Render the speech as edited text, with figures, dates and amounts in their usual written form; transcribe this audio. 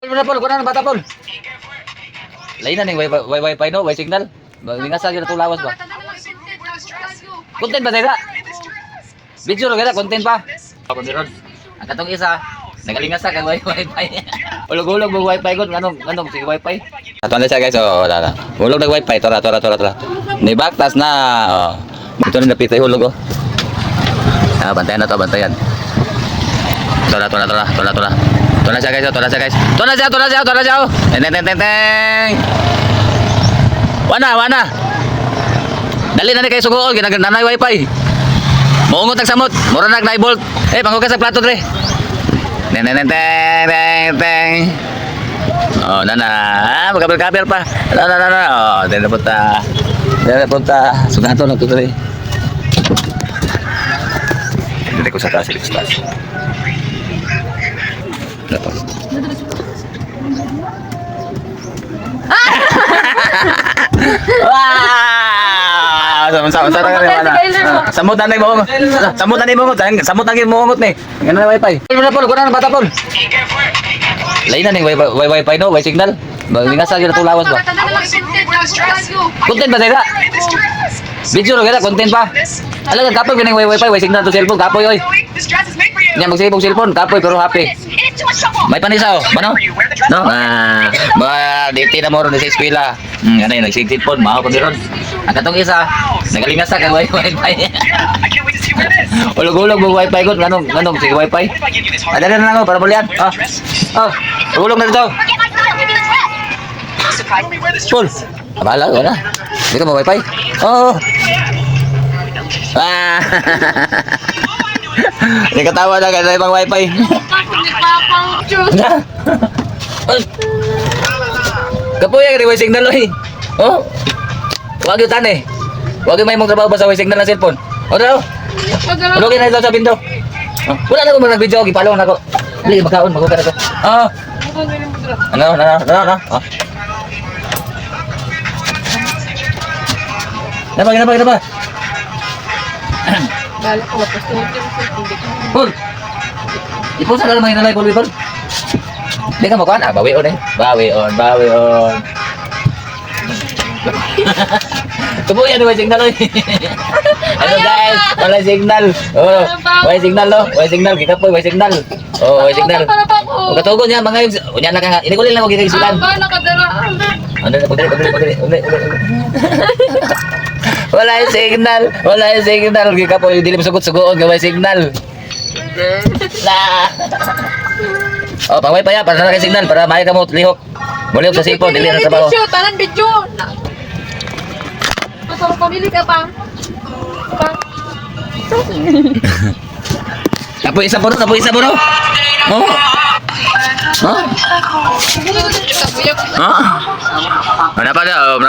Pol na pol, kunan bata pol. Lain na ning wifi no, wifi signal. Baging asa gyud tulawas ba? Content ba dira? Video ra gada content pa. Ako diron. Ang katong isa, nagalingas sa kag wifi. Ulog-ulog mo wifi gud nganong sige wifi. Ato na siya guys, oh wala na. Ulog nag wifi, tora. Ni baktas na. Oh. Ito na napitay hulog oh. Ah, bantayan na to, bantayan. Tora. Tora siya guys. Tora siya. Teng. Wana. Dali na ni kay sugool, ginagdanay wifi. Muungot ang samot, mura nag bolt. Panghugas sa plato dre. Teng. Oh, nana. Magkabel-kabel pa. Na. Oh, dali na punta. Sugato na to dre. Dili ko sa taas. Dapat. Wow! Samutan na mo. Samutan mo ni. Ngano wifi? Pol na pol, kunan bata pol. Lain na ning wifi no, wifi signal. Baging asa gyud tulawas ba? Content ba dira? Video ra gada content pa. Ala ka kapoy kining wifi signal to cellphone kapoy oy. Nya magsibog cellphone kapoy pero happy. May panisaw, mano? No? Diti na mo ron sa eskwela. Ano yun, nagsigtit po, maho ko diron. Ang katong isa, nagalingas sa kag wifi. Ulog-ulog mo wifi ko, ganong, sige wifi. Adali na lang ako, para bulian. Ulog na dito. Full. Abala, wala. Dito mo wifi? Oo. Hindi katawa na ka na ibang wifi. Kapoy ang wifi signal oy. Oh. Wag yung tane. Wag yung may mong trabaho ba sa wifi signal ng cellphone. O daw. Ulogin na ito sa pinto. Wala na ko mga video, gipalaw na ko. Dili magkaon, magkukara ko. Ano. Napa. Dali ko pa sa Pul. Ipo sa lang mga nalay pul. Di ka makuha na, bawi on. Tubo yan, may signal oy. Ano guys, wala signal. Oh, may signal no, may signal kita po, may signal. Oh, may signal. O katugon niya mga yung, unya na ka, inikulil na mo gigisilan. Nakadala. Ano na, pagdali. Wala yung signal. Gika po, yung dilim sugot-sugoon, gawin signal. Oh, pangway pa ya, para na kay signal, para may ka mo lihok. Mulihok sa cellphone, dili na trabaho. Tanan video. Pasok pamili ka pa. Tapo isa po no. Oh. Mana pa daw?